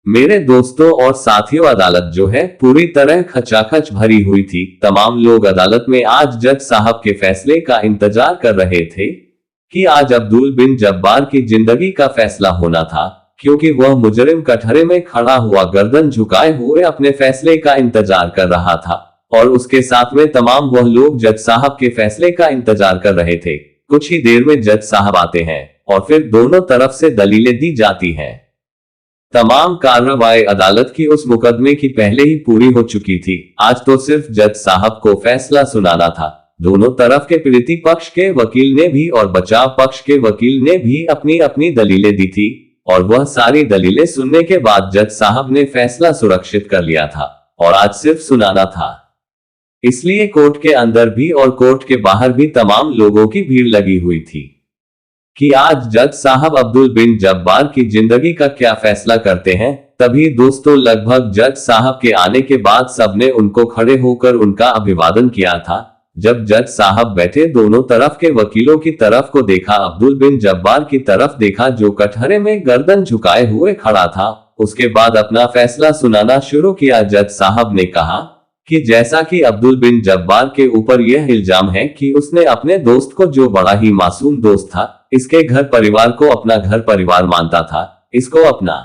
मेरे दोस्तों और साथियों, अदालत जो है पूरी तरह खचाखच भरी हुई थी। तमाम लोग अदालत में आज जज साहब के फैसले का इंतजार कर रहे थे कि आज अब्दुल बिन जब्बार की जिंदगी का फैसला होना था, क्योंकि वह मुजरिम कटहरे में खड़ा हुआ गर्दन झुकाए हुए अपने फैसले का इंतजार कर रहा था और उसके साथ में तमाम वह लोग जज साहब के फैसले का इंतजार कर रहे थे। कुछ ही देर में जज साहब आते हैं और फिर दोनों तरफ से दलीलें दी जाती हैं। तमाम कार्रवाई अदालत की उस मुकदमे की पहले ही पूरी हो चुकी थी। आज तो सिर्फ जज साहब को फैसला सुनाना था। दोनों तरफ के पीड़ित पक्ष के वकील ने भी और बचाव पक्ष के वकील ने भी अपनी अपनी दलीलें दी थी और वह सारी दलीलें सुनने के बाद जज साहब ने फैसला सुरक्षित कर लिया था और आज सिर्फ सुनाना था। इसलिए कोर्ट के अंदर भी और कोर्ट के बाहर भी तमाम लोगों की भीड़ लगी हुई थी कि आज जज साहब अब्दुल बिन जब्बार की जिंदगी का क्या फैसला करते हैं। तभी दोस्तों लगभग जज साहब के आने के बाद सबने उनको खड़े होकर उनका अभिवादन किया था। जब जज साहब बैठे, दोनों तरफ के वकीलों की तरफ को देखा, अब्दुल बिन जब्बार की तरफ देखा जो कटहरे में गर्दन झुकाए हुए खड़ा था। उसके बाद अपना फैसला सुनाना शुरू किया। जज साहब ने कहा कि जैसा कि अब्दुल बिन जब्बार के ऊपर यह इल्जाम है कि उसने अपने दोस्त को, जो बड़ा ही मासूम दोस्त था, इसके घर परिवार को अपना घर परिवार मानता था, इसको अपना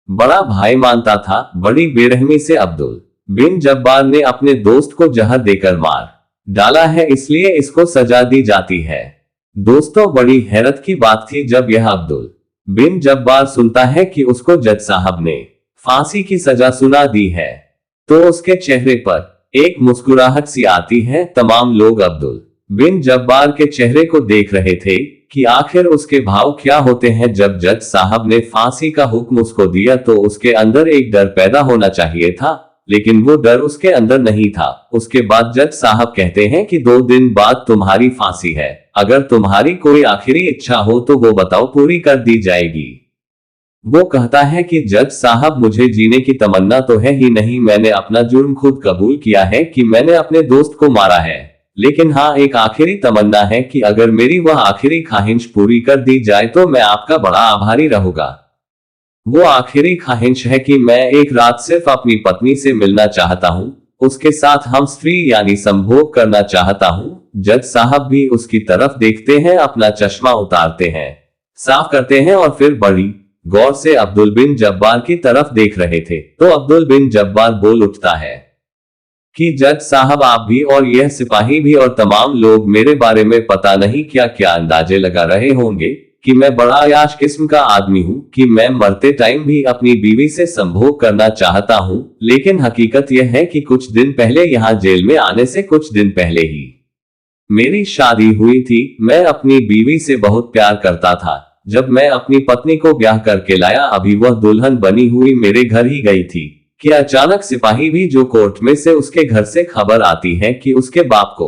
बड़ा भाई मानता था, बड़ी बेरहमी से अब्दुल बिन जब्बार ने अपने दोस्त को जहर देकर मार डाला है, इसलिए इसको सजा दी जाती है। दोस्तों बड़ी हैरत की बात थी जब यह अब्दुल बिन जब्बार सुनता है कि उसको जज साहब ने फांसी की सजा सुना दी है, तो उसके चेहरे पर एक मुस्कुराहट सी आती है। तमाम लोग अब्दुल बिन जब्बार के चेहरे को देख रहे थे कि आखिर उसके भाव क्या होते हैं। जब जज साहब ने फांसी का हुक्म उसको दिया तो उसके अंदर एक डर पैदा होना चाहिए था, लेकिन वो डर उसके अंदर नहीं था। उसके बाद जज साहब कहते हैं कि 2 दिन बाद तुम्हारी फांसी है, अगर तुम्हारी कोई आखिरी इच्छा हो तो वो बताओ, पूरी कर दी जाएगी। वो कहता है कि जज साहब मुझे जीने की तमन्ना तो है ही नहीं, मैंने अपना जुर्म खुद कबूल किया है कि मैंने अपने दोस्त को मारा है, लेकिन हाँ एक आखिरी तमन्ना है कि अगर मेरी वह आखिरी ख्वाहिश पूरी कर दी जाए तो मैं आपका बड़ा आभारी रहूंगा। वो आखिरी ख्वाहिश है कि मैं एक रात सिर्फ अपनी पत्नी से मिलना चाहता हूँ, उसके साथ हम स्त्री यानी संभोग करना चाहता हूँ। जज साहब भी उसकी तरफ देखते हैं, अपना चश्मा उतारते हैं, साफ करते हैं और फिर बड़ी गौर से अब्दुल बिन जब्बार की तरफ देख रहे थे। तो अब्दुल बिन जब्बार बोल उठता है कि जज साहब आप भी और यह सिपाही भी और तमाम लोग मेरे बारे में पता नहीं क्या क्या अंदाजे लगा रहे होंगे कि मैं बड़ा अयाश किस्म का आदमी हूँ, कि मैं मरते टाइम भी अपनी बीवी से संभोग करना चाहता हूँ। लेकिन हकीकत यह है कि कुछ दिन पहले यहाँ जेल में आने से कुछ दिन पहले ही मेरी शादी हुई थी। मैं अपनी बीवी से बहुत प्यार करता था। जब मैं अपनी पत्नी को ब्याह करके लाया, अभी वह दुल्हन बनी हुई मेरे घर ही गई थी कि अचानक सिपाही भी जो कोर्ट में से उसके घर से खबर आती है कि उसके बाप को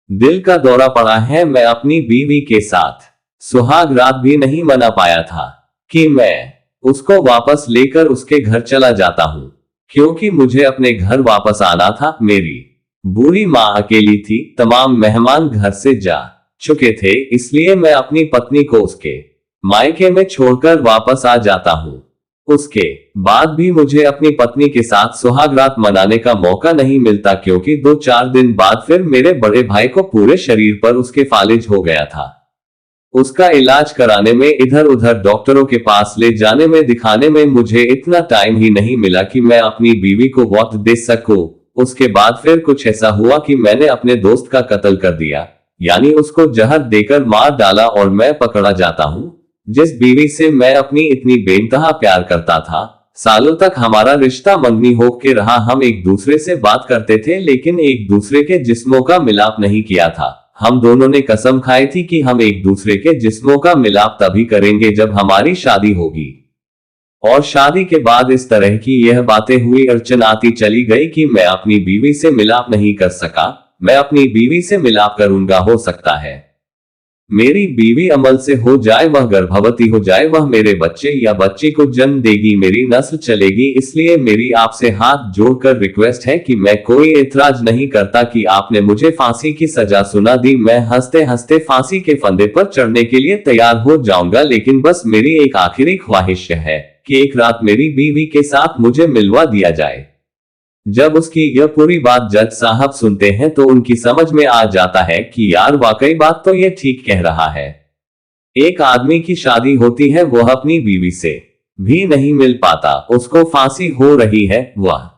दिल का दौरा पड़ा है। मैं अपनी बीवी के साथ सुहाग रात भी नहीं मना पाया था कि मैं उसको वापस लेकर उसके घर चला जाता हूँ, क्योंकि मुझे अपने घर वापस आना था। मेरी बूढ़ी माँ अकेली थी, तमाम मेहमान घर से जा चुके थे, इसलिए मैं अपनी पत्नी को उसके मायके में छोड़कर वापस आ जाता हूँ। उसके बाद भी मुझे अपनी पत्नी के साथ सुहाग रात मनाने का मौका नहीं मिलता, क्योंकि 2-4 दिन बाद फिर मेरे बड़े भाई को पूरे शरीर पर उसके फालिज हो गया था। उसका इलाज कराने में, इधर उधर डॉक्टरों के पास ले जाने में, दिखाने में मुझे इतना टाइम ही नहीं मिला कि मैं अपनी बीवी को वक्त दे सकूं। उसके बाद फिर कुछ ऐसा हुआ कि मैंने अपने दोस्त का कत्ल कर दिया, यानी उसको जहर देकर मार डाला और मैं पकड़ा जाता हूँ। जिस बीवी से मैं अपनी इतनी बेइंतहा प्यार करता था, सालों तक हमारा रिश्ता मंगनी होके रहा। हम एक दूसरे से बात करते थे, लेकिन एक दूसरे के जिस्मों का मिलाप नहीं किया था। हम दोनों ने कसम खाई थी कि हम एक दूसरे के जिस्मों का मिलाप तभी करेंगे जब हमारी शादी होगी। और शादी के बाद इस तरह की यह बातें हुई, अड़चन आती चली गई कि मैं अपनी बीवी से मिलाप नहीं कर सका। मैं अपनी बीवी से मिलाप करूंगा, हो सकता है मेरी बीवी अमल से हो जाए, वह गर्भवती हो जाए, वह मेरे बच्चे या बच्ची को जन्म देगी, मेरी नस्ल चलेगी। इसलिए मेरी आपसे हाथ जोड़कर रिक्वेस्ट है कि मैं कोई एतराज नहीं करता कि आपने मुझे फांसी की सजा सुना दी। मैं हंसते हंसते फांसी के फंदे पर चढ़ने के लिए तैयार हो जाऊंगा, लेकिन बस मेरी एक आखिरी ख्वाहिश है कि एक रात मेरी बीवी के साथ मुझे मिलवा दिया जाए। जब उसकी यह पूरी बात जज साहब सुनते हैं तो उनकी समझ में आ जाता है कि यार वाकई बात तो ये ठीक कह रहा है। एक आदमी की शादी होती है, वह अपनी बीवी से भी नहीं मिल पाता, उसको फांसी हो रही है, वह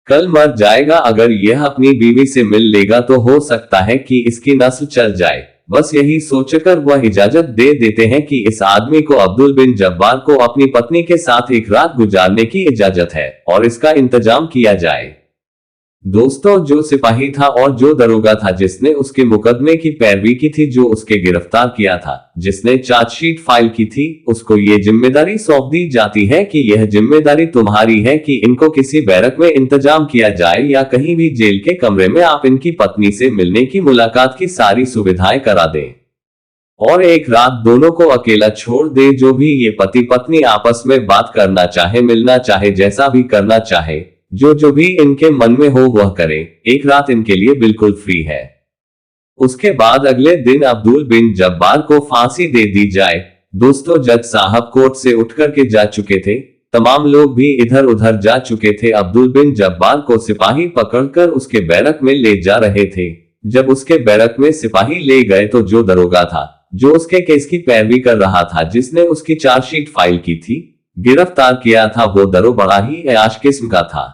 कल मर जाएगा। अगर यह अपनी बीवी से मिल लेगा तो हो सकता है कि इसकी नस्ल चल जाए। बस यही सोचकर वह इजाजत दे देते हैं कि इस आदमी को, अब्दुल बिन जब्बार को, अपनी पत्नी के साथ एक रात गुजारने की इजाजत है और इसका इंतजाम किया जाए। दोस्तों, जो सिपाही था और जो दरोगा था जिसने उसके मुकदमे की पैरवी की थी, जो उसके गिरफ्तार किया था, जिसने चार्जशीट फाइल की थी, उसको ये जिम्मेदारी सौंप दी जाती है कि यह जिम्मेदारी तुम्हारी है कि इनको किसी बैरक में इंतजाम किया जाए या कहीं भी जेल के कमरे में आप इनकी पत्नी से मिलने की, मुलाकात की सारी सुविधाएं करा दें और एक रात दोनों को अकेला छोड़ दे। जो भी ये पति पत्नी आपस में बात करना चाहे, मिलना चाहे, जैसा भी करना चाहे, जो भी इनके मन में हो वह करें। एक रात इनके लिए बिल्कुल फ्री है। उसके बाद अगले दिन अब्दुल बिन जब्बार को फांसी दे दी जाए। दोस्तों, जज साहब कोर्ट से उठकर के जा चुके थे, तमाम लोग भी इधर उधर जा चुके थे। अब्दुल बिन जब्बार को सिपाही पकड़कर उसके बैरक में ले जा रहे थे। जब उसके बैरक में सिपाही ले गए तो जो दरोगा था, जो उसके केस की पैरवी कर रहा था, जिसने उसकी चार्जशीट फाइल की थी, गिरफ्तार किया था, वो दरो बड़ा ही अयाश किस्म का था।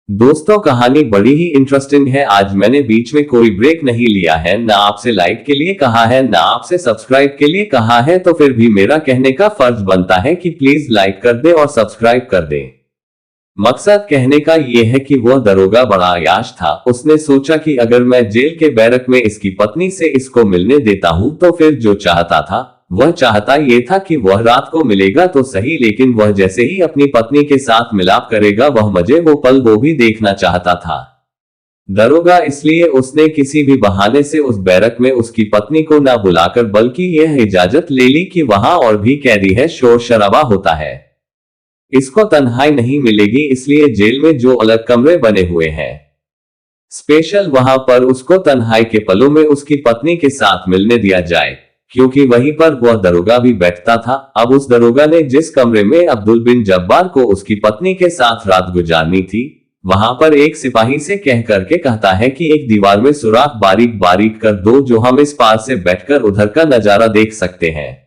दोस्तों, कहानी बड़ी ही इंटरेस्टिंग है। आज मैंने बीच में कोई ब्रेक नहीं लिया है, ना आपसे लाइक के लिए कहा है, ना आपसे सब्सक्राइब के लिए कहा है, तो फिर भी मेरा कहने का फर्ज बनता है कि प्लीज लाइक कर दे और सब्सक्राइब कर दे। मकसद कहने का यह है कि वह दरोगा बड़ा अयाश था। उसने सोचा कि अगर मैं जेल के बैरक में इसकी पत्नी से इसको मिलने देता हूं तो फिर जो चाहता था, वह चाहता ये था कि वह रात को मिलेगा तो सही, लेकिन वह जैसे ही अपनी पत्नी के साथ मिलाप करेगा, वह मजे, वो पल वो भी देखना चाहता था दरोगा। इसलिए उसने किसी भी बहाने से उस बैरक में उसकी पत्नी को ना बुलाकर बल्कि यह इजाजत ले ली कि वहां और भी कैदी है, शोर शराबा होता है, इसको तन्हाई नहीं मिलेगी। इसलिए जेल में जो अलग कमरे बने हुए हैं स्पेशल, वहां पर उसको तन्हाई के पलों में उसकी पत्नी के साथ मिलने दिया जाए, क्योंकि वहीं पर वह दरोगा भी बैठता था। अब उस दरोगा ने जिस कमरे में अब्दुल बिन जब्बार को उसकी पत्नी के साथ रात गुजारनी थी, वहां पर एक सिपाही से कह करके कहता है कि एक दीवार में सुराख बारीक बारीक कर दो, जो हम इस पार से बैठकर उधर का नजारा देख सकते हैं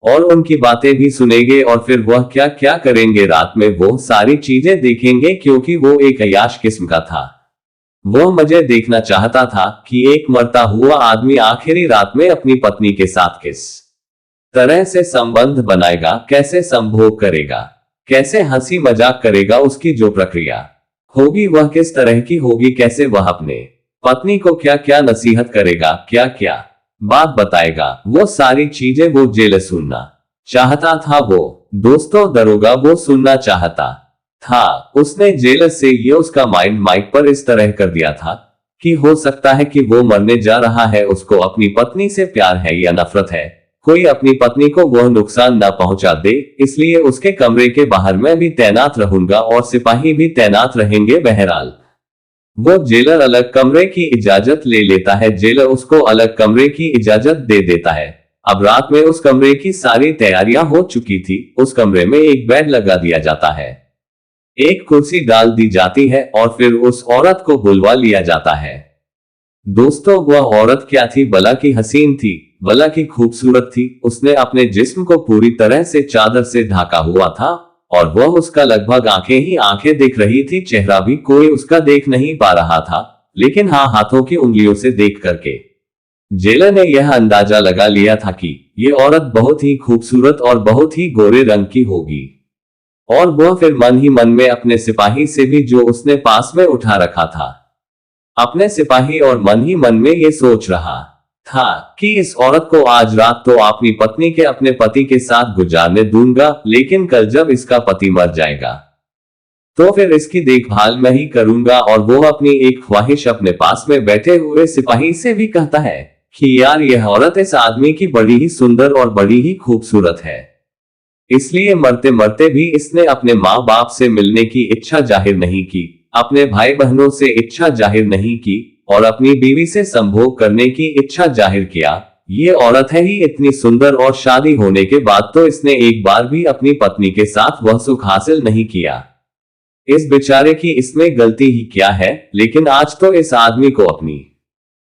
और उनकी बातें भी सुनेंगे और फिर वह क्या क्या करेंगे रात में, वो सारी चीजें देखेंगे, क्योंकि वो एक अय्याश किस्म का था। वह मजे देखना चाहता था कि एक मरता हुआ आदमी आखिरी रात में अपनी पत्नी के साथ किस तरह से संबंध बनाएगा, कैसे संभोग करेगा, कैसे हंसी मजाक करेगा, उसकी जो प्रक्रिया होगी वह किस तरह की होगी, कैसे वह अपने पत्नी को क्या क्या नसीहत करेगा, क्या क्या बात बताएगा, वो सारी चीजें वो जेल सुनना चाहता था। वो दोस्तों, दरोगा वो सुनना चाहता था। उसने जेलर से ये उसका माइंड माइक पर इस तरह कर दिया था कि हो सकता है कि वो मरने जा रहा है, उसको अपनी पत्नी से प्यार है या नफरत है, कोई अपनी पत्नी को वह नुकसान ना पहुंचा दे। इसलिए उसके कमरे के बाहर मैं भी तैनात रहूंगा और सिपाही भी तैनात रहेंगे। बहरहाल वो जेलर अलग कमरे की इजाजत ले लेता है, जेलर उसको अलग कमरे की इजाजत दे देता है। अब रात में उस कमरे की सारी तैयारियां हो चुकी थी। उस कमरे में एक बेड लगा दिया जाता है, एक कुर्सी डाल दी जाती है और फिर उस औरत को बुलवा लिया जाता है। दोस्तों, वह औरत क्या थी, भला की हसीन थी, भला की खूबसूरत थी। उसने अपने जिस्म को पूरी तरह से चादर से ढका हुआ था और वह उसका लगभग आंखें ही आंखें दिख रही थी, चेहरा भी कोई उसका देख नहीं पा रहा था, लेकिन हाँ, हाथों की उंगलियों से देख करके जेलर ने यह अंदाजा लगा लिया था कि ये औरत बहुत ही खूबसूरत और बहुत ही गोरे रंग की होगी। और वह फिर मन ही मन में अपने सिपाही से भी, जो उसने पास में उठा रखा था, अपने सिपाही और मन ही मन में ये सोच रहा था कि इस औरत को आज रात तो अपनी पत्नी के अपने पति के साथ गुजारने दूंगा, लेकिन कल जब इसका पति मर जाएगा तो फिर इसकी देखभाल मैं ही करूंगा। और वो अपनी एक ख्वाहिश अपने पास में बैठे हुए सिपाही से भी कहता है कि यार यह औरत इस आदमी की बड़ी ही सुंदर और बड़ी ही खूबसूरत है, इसलिए मरते मरते भी इसने अपने माँ बाप से मिलने की इच्छा जाहिर नहीं की, अपने भाई बहनों से इच्छा जाहिर नहीं की और अपनी बीवी से संभोग करने की इच्छा जाहिर किया। ये औरत है ही इतनी सुंदर और शादी होने के बाद तो इसने एक बार भी अपनी पत्नी के साथ वह सुख हासिल नहीं किया। इस बेचारे की इसमें गलती ही क्या है, लेकिन आज तो इस आदमी को अपनी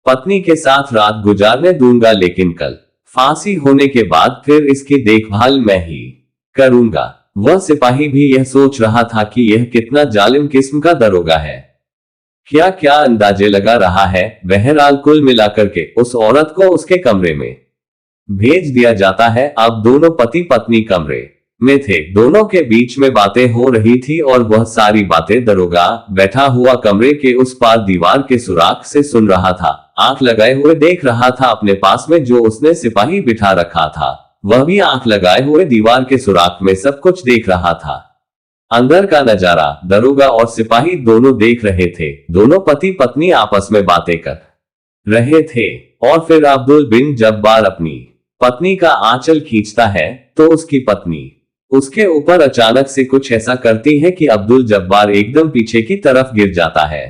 पत्नी के साथ रात गुजारने दूंगा, लेकिन कल फांसी होने के बाद फिर इसकी देखभाल मैं ही करूंगा। वह सिपाही भी यह सोच रहा था कि यह कितना जालिम किस्म का दरोगा है, क्या क्या अंदाजे लगा रहा है। बहरहाल कुल मिलाकर के उस औरत को उसके कमरे में भेज दिया जाता है। अब दोनों पति पत्नी कमरे में थे, दोनों के बीच में बातें हो रही थी और वह सारी बातें दरोगा बैठा हुआ कमरे के उस पार दीवार के सुराख से सुन रहा था, आंख लगाए हुए देख रहा था अपने पास में जो उसने सिपाही बिठा रखा था, वह भी आंख लगाए हुए दीवार के सुराख में सब कुछ देख रहा था। अंदर का नजारा दरोगा और सिपाही दोनों देख रहे थे। दोनों पति पत्नी आपस में बातें कर रहे थे और फिर अब्दुल बिन जब्बार अपनी पत्नी का आंचल खींचता है तो उसकी पत्नी उसके ऊपर अचानक से कुछ ऐसा करती है कि अब्दुल जब्बार एकदम पीछे की तरफ गिर जाता है।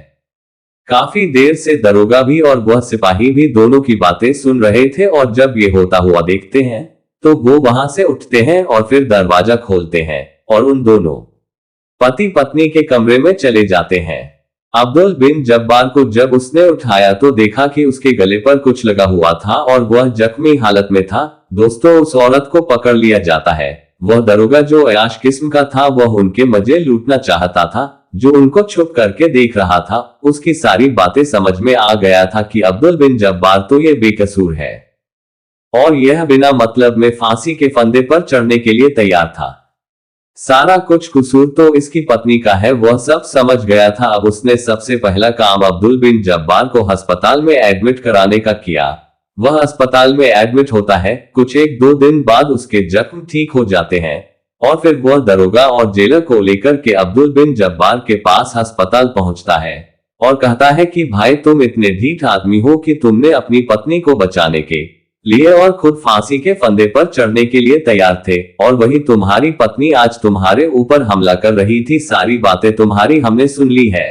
काफी देर से दरोगा भी और वह सिपाही भी दोनों की बातें सुन रहे थे और जब ये होता हुआ देखते हैं तो वो वहां से उठते हैं और फिर दरवाजा खोलते हैं और उन दोनों पति पत्नी के कमरे में चले जाते हैं। अब्दुल बिन जब्बार को जब उसने उठाया तो देखा कि उसके गले पर कुछ लगा हुआ था और वह जख्मी हालत में था। दोस्तों, उस औरत को पकड़ लिया जाता है। वह दरोगा जो अयाश किस्म का था, वह उनके मजे लूटना चाहता था। जो उनको छुप करके देख रहा था, उसकी सारी बातें समझ में आ गया था कि अब्दुल बिन जब्बार तो ये बेकसूर है और यह बिना मतलब में फांसी के फंदे पर चढ़ने के लिए तैयार था। सारा कुछ कसूर तो इसकी पत्नी का है, वह सब समझ गया था। अब उसने सबसे पहला काम अब्दुल बिन जब्बार को अस्पताल में एडमिट कराने का किया। वह अस्पताल में एडमिट होता है। कुछ 1-2 दिन बाद उसके जख्म ठीक हो जाते हैं और फिर वह दरोगा और जेलर को लेकर के अब्दुल बिन जब्बार के पास अस्पताल पहुंचता है और कहता है कि भाई, तुम इतने ढीठ आदमी हो कि तुमने अपनी पत्नी को बचाने के लिए और खुद फांसी के फंदे पर चढ़ने के लिए तैयार थे, और वही तुम्हारी पत्नी आज तुम्हारे ऊपर हमला कर रही थी। सारी बातें तुम्हारी हमने सुन ली है।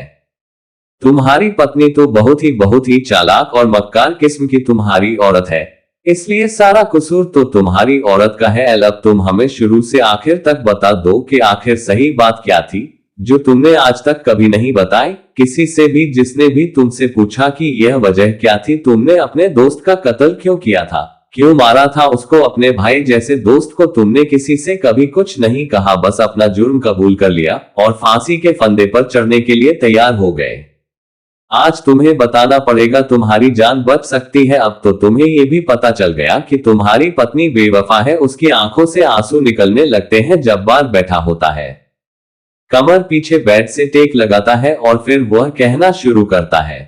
तुम्हारी पत्नी तो बहुत ही चालाक और मक्कार किस्म की तुम्हारी औरत है, इसलिए सारा कसूर तो तुम्हारी औरत का है। अब तुम हमें शुरू से आखिर तक बता दो कि आखिर सही बात क्या थी जो तुमने आज तक कभी नहीं बताई किसी से भी। जिसने भी तुमसे पूछा कि यह वजह क्या थी, तुमने अपने दोस्त का कत्ल क्यों किया था, क्यों मारा था उसको, अपने भाई जैसे दोस्त को तुमने किसी से कभी कुछ नहीं कहा, बस अपना जुर्म कबूल कर लिया और फांसी के फंदे पर चढ़ने के लिए तैयार हो गए। आज तुम्हें बताना पड़ेगा, तुम्हारी जान बच सकती है। अब तो तुम्हें यह भी पता चल गया कि तुम्हारी पत्नी बेवफा है। उसकी आंखों से आंसू निकलने लगते हैं। जब्बार बैठा होता है, कमर पीछे बेड से टेक लगाता है और फिर वह कहना शुरू करता है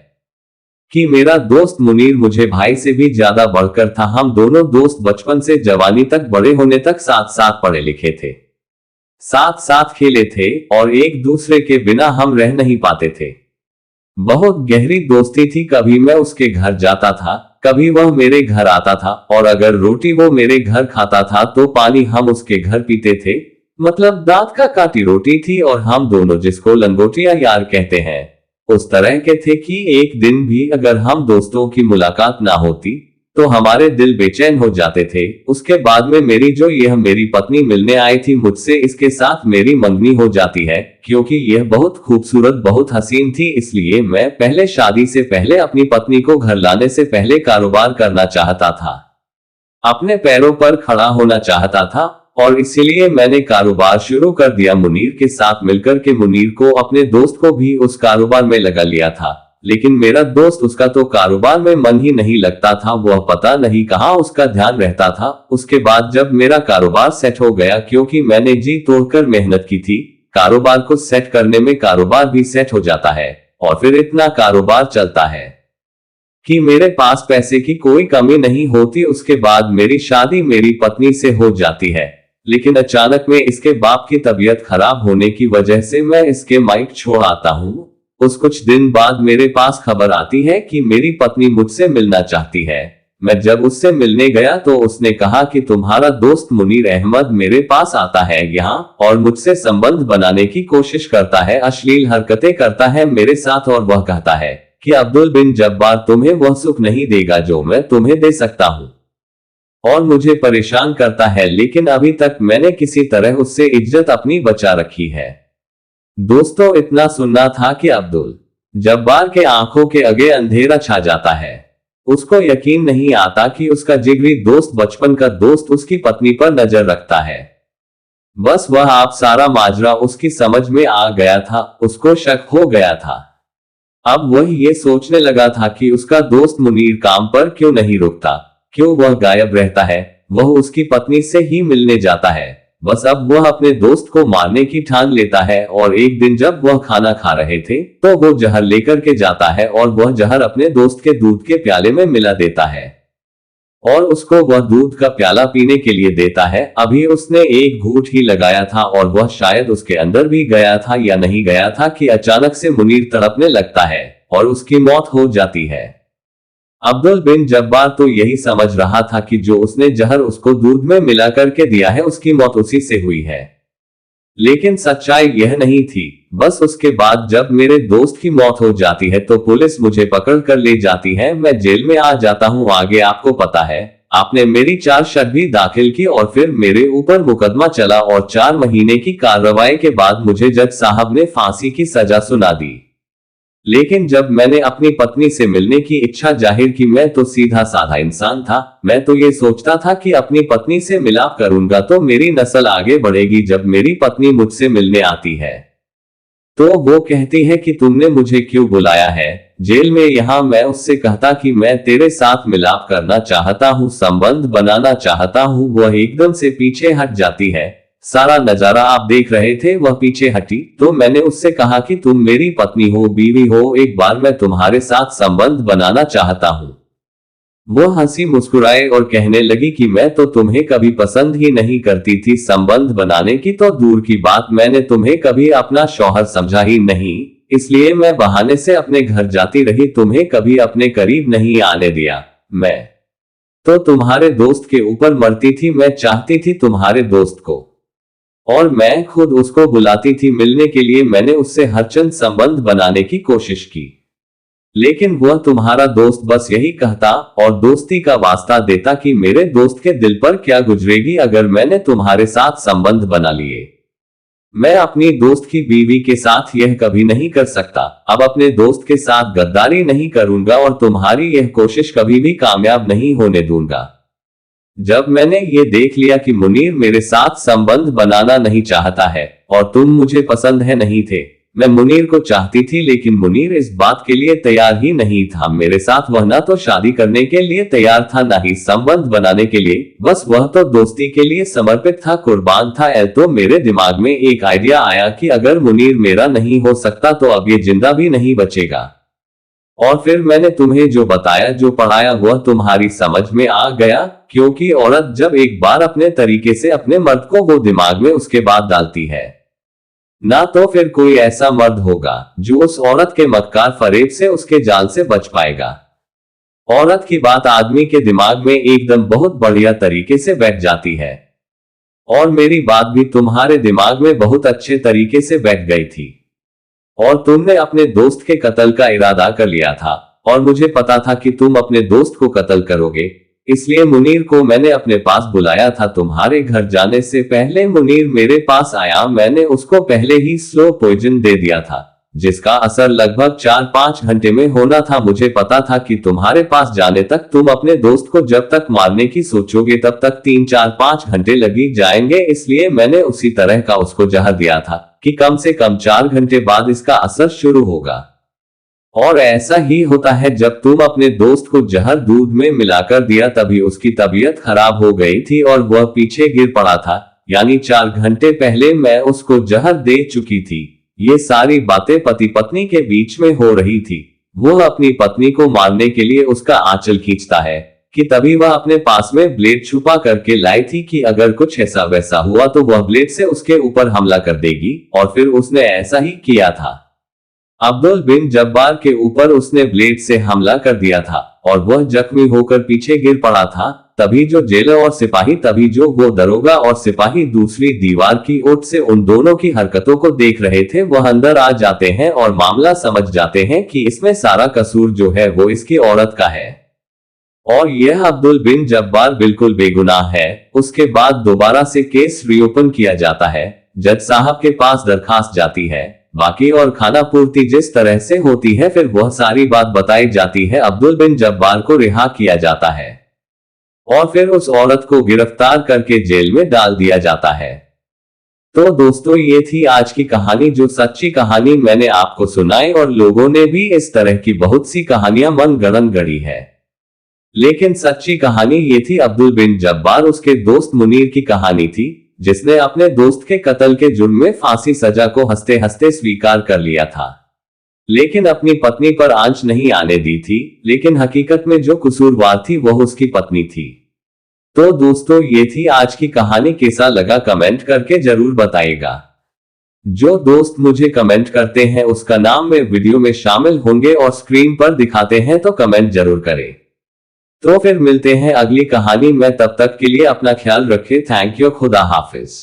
कि मेरा दोस्त मुनीर मुझे भाई से भी ज्यादा बढ़कर था। हम दोनों दोस्त बचपन से जवानी तक, बड़े होने तक साथ साथ पढ़े लिखे थे, साथ साथ खेले थे और एक दूसरे के बिना हम रह नहीं पाते थे। बहुत गहरी दोस्ती थी। कभी मैं उसके घर जाता था, कभी वह मेरे घर आता था, और अगर रोटी वो मेरे घर खाता था तो पानी हम उसके घर पीते थे। मतलब दांत का काटी रोटी थी और हम दोनों जिसको लंगोटिया यार कहते हैं उस तरह के थे कि एक दिन भी अगर हम दोस्तों की मुलाकात ना होती तो हमारे दिल बेचैन हो जाते थे। उसके बाद में यह मेरी पत्नी मिलने आई थी मुझसे, इसके साथ मेरी मंगनी हो जाती है क्योंकि यह बहुत खूबसूरत, बहुत हसीन थी। इसलिए मैं पहले शादी से पहले अपनी पत्नी को घर लाने से पहले कारोबार करना चाहता था, अपने पैरों पर खड़ा होना चाहता था और इसीलिए मैंने कारोबार शुरू कर दिया मुनीर के साथ मिलकर के। मुनीर को, अपने दोस्त को भी उस कारोबार में लगा लिया था, लेकिन मेरा दोस्त, उसका तो कारोबार में मन ही नहीं लगता था। वह पता नहीं कहाँ उसका ध्यान रहता था। उसके बाद जब मेरा कारोबार सेट हो गया, क्योंकि मैंने जी तोड़कर मेहनत की थी, कारोबार को सेट करने में कारोबार भी सेट हो जाता है और फिर इतना कारोबार चलता है कि मेरे पास पैसे की कोई कमी नहीं होती। उसके बाद मेरी शादी मेरी पत्नी से हो जाती है, लेकिन अचानक में इसके बाप की तबीयत खराब होने की वजह से मैं इसके माइक छोड़ आता हूँ। उस कुछ दिन बाद मेरे पास खबर आती है कि मेरी पत्नी मुझसे मिलना चाहती है। मैं जब उससे मिलने गया तो उसने कहा कि तुम्हारा दोस्त मुनीर अहमद मेरे पास आता है यहाँ और मुझसे संबंध बनाने की कोशिश करता है, अश्लील हरकतें करता है मेरे साथ और वह कहता है कि अब्दुल बिन जब्बार तुम्हें वह सुख नहीं देगा जो मैं तुम्हें दे सकता हूँ और मुझे परेशान करता है, लेकिन अभी तक मैंने किसी तरह उससे इज्जत अपनी बचा रखी है। दोस्तों, इतना सुनना था कि अब्दुल जब्बार के आंखों के आगे अंधेरा छा जाता है। उसको यकीन नहीं आता कि उसका जिगरी दोस्त, बचपन का दोस्त उसकी पत्नी पर नजर रखता है। बस वह आप सारा माजरा उसकी समझ में आ गया था, उसको शक हो गया था। अब वह ये सोचने लगा था कि उसका दोस्त मुनीर काम पर क्यों नहीं रुकता, क्यों वह गायब रहता है, वह उसकी पत्नी से ही मिलने जाता है। बस अब वह अपने दोस्त को मारने की ठान लेता है और एक दिन जब वह खाना खा रहे थे तो वो जहर लेकर के जाता है और वह जहर अपने दोस्त के दूध के प्याले में मिला देता है और उसको वह दूध का प्याला पीने के लिए देता है। अभी उसने एक घूंट ही लगाया था और वह शायद उसके अंदर भी गया था या नहीं गया था कि अचानक से मुनीर तड़पने लगता है और उसकी मौत हो जाती है। अब्दुल बिन जब्बार तो यही समझ रहा था कि जो उसने जहर उसको दूध में मिला करके दिया है उसकी मौत उसी से हुई है, लेकिन सच्चाई यह नहीं थी। बस उसके बाद जब मेरे दोस्त की मौत हो जाती है तो पुलिस मुझे पकड़ कर ले जाती है, मैं जेल में आ जाता हूँ। आगे आपको पता है, आपने मेरी चार्जशीट भी दाखिल की और फिर मेरे ऊपर मुकदमा चला और 4 महीने की कार्रवाई के बाद मुझे जज साहब ने फांसी की सजा सुना दी। लेकिन जब मैंने अपनी पत्नी से मिलने की इच्छा जाहिर की, मैं तो सीधा साधा इंसान था, मैं तो ये सोचता था कि अपनी पत्नी से मिलाप करूंगा तो मेरी नस्ल आगे बढ़ेगी। जब मेरी पत्नी मुझसे मिलने आती है तो वो कहती है कि तुमने मुझे क्यों बुलाया है जेल में यहाँ। मैं उससे कहता कि मैं तेरे साथ मिलाप करना चाहता हूँ, संबंध बनाना चाहता हूँ। वह एकदम से पीछे हट जाती है। सारा नजारा आप देख रहे थे, वह पीछे हटी तो मैंने उससे कहा कि तुम मेरी पत्नी हो, बीवी हो, एक बार मैं तुम्हारे साथ संबंध बनाना चाहता हूँ। वो हंसी मुस्कुराए और कहने लगी कि मैं तो तुम्हें कभी पसंद ही नहीं करती थी, संबंध बनाने की तो दूर की बात, मैंने तुम्हें कभी अपना शौहर समझा ही नहीं, इसलिए मैं बहाने से अपने घर जाती रही, तुम्हें कभी अपने करीब नहीं आने दिया। मैं तो तुम्हारे दोस्त के ऊपर मरती थी, मैं चाहती थी तुम्हारे दोस्त को और मैं खुद उसको बुलाती थी मिलने के लिए। मैंने उससे हरचंद संबंध बनाने की कोशिश की, लेकिन वह तुम्हारा दोस्त बस यही कहता और दोस्ती का वास्ता देता कि मेरे दोस्त के दिल पर क्या गुजरेगी अगर मैंने तुम्हारे साथ संबंध बना लिए। मैं अपनी दोस्त की बीवी के साथ यह कभी नहीं कर सकता, अब अपने दोस्त के साथ गद्दारी नहीं करूंगा और तुम्हारी यह कोशिश कभी भी कामयाब नहीं होने दूंगा। जब मैंने ये देख लिया कि मुनीर मेरे साथ संबंध बनाना नहीं चाहता है और तुम मुझे पसंद है नहीं थे, मैं मुनीर को चाहती थी लेकिन मुनीर इस बात के लिए तैयार ही नहीं था मेरे साथ। वह ना तो शादी करने के लिए तैयार था ना ही संबंध बनाने के लिए, बस वह तो दोस्ती के लिए समर्पित था, कुर्बान था। तो मेरे दिमाग में एक आइडिया आया कि अगर मुनीर मेरा नहीं हो सकता तो अब ये जिंदा भी नहीं बचेगा। और फिर मैंने तुम्हें जो बताया, जो पढ़ाया, वह तुम्हारी समझ में आ गया, क्योंकि औरत जब एक बार अपने तरीके से अपने मर्द को वो दिमाग में उसके बाद डालती है ना, तो फिर कोई ऐसा मर्द होगा जो उस औरत के मक्कार फरेब से, उसके जाल से बच पाएगा। औरत की बात आदमी के दिमाग में एकदम बहुत बढ़िया तरीके से बैठ जाती है और मेरी बात भी तुम्हारे दिमाग में बहुत अच्छे तरीके से बैठ गई थी और तुमने अपने दोस्त के कत्ल का इरादा कर लिया था और मुझे पता था कि तुम अपने दोस्त को कत्ल करोगे, इसलिए मुनीर को मैंने अपने पास बुलाया था। तुम्हारे घर जाने से पहले मुनीर मेरे पास आया, मैंने उसको पहले ही स्लो पॉइजन दे दिया था जिसका असर लगभग 4-5 घंटे में होना था। मुझे पता था कि तुम्हारे पास जाने तक, तुम अपने दोस्त को जब तक मारने की सोचोगे तब तक 3-4-5 घंटे लगी जाएंगे, इसलिए मैंने उसी तरह का उसको जहर दिया था कि कम से कम 4 घंटे बाद इसका असर शुरू होगा। और ऐसा ही होता है, जब तुम अपने दोस्त को जहर दूध में मिलाकर दिया तभी उसकी तबीयत खराब हो गई थी और वह पीछे गिर पड़ा था, यानी 4 घंटे पहले मैं उसको जहर दे चुकी थी। ये सारी बातें पति पत्नी के बीच में हो रही थी। वह अपनी पत्नी को मारने के लिए उसका आंचल खींचता है कि तभी वह अपने पास में ब्लेड छुपा करके लाई थी कि अगर कुछ ऐसा वैसा हुआ तो वह ब्लेड से उसके ऊपर हमला कर देगी, और फिर उसने ऐसा ही किया था। अब्दुल बिन जब्बार के ऊपर उसने ब्लेड से हमला कर दिया था और वह जख्मी होकर पीछे गिर पड़ा था। तभी जो वो दरोगा और सिपाही दूसरी दीवार की ओट से उन दोनों की हरकतों को देख रहे थे, वह अंदर आ जाते हैं और मामला समझ जाते हैं कि इसमें सारा कसूर जो है वो इसकी औरत का है और यह अब्दुल बिन जब्बार बिल्कुल बेगुनाह है। उसके बाद दोबारा से केस रीओपन किया जाता है, जज साहब के पास दरखास्त जाती है, बाकी और खाना पूर्ति जिस तरह से होती है, फिर वह सारी बात बताई जाती है। अब्दुल बिन जब्बार को रिहा किया जाता है और फिर उस औरत को गिरफ्तार करके जेल में डाल दिया जाता है। तो दोस्तों, ये थी आज की कहानी, जो सच्ची कहानी मैंने आपको सुनाई और लोगों ने भी इस तरह की बहुत सी कहानियां मनगढ़ंत गढ़ी है, लेकिन सच्ची कहानी ये थी अब्दुल बिन जब्बार उसके दोस्त मुनीर की कहानी थी, जिसने अपने दोस्त के कत्ल के जुर्म में फांसी सजा को हंसते हंसते स्वीकार कर लिया था, लेकिन अपनी पत्नी पर आंच नहीं आने दी थी। लेकिन हकीकत में जो कसूरवार थी वह उसकी पत्नी थी। तो दोस्तों, ये थी आज की कहानी। कैसा लगा कमेंट करके जरूर बताइएगा। जो दोस्त मुझे कमेंट करते हैं उसका नाम में वीडियो में शामिल होंगे और स्क्रीन पर दिखाते हैं, तो कमेंट जरूर करें। तो फिर मिलते हैं अगली कहानी में, तब तक के लिए अपना ख्याल रखें। थैंक यू, खुदा हाफिज।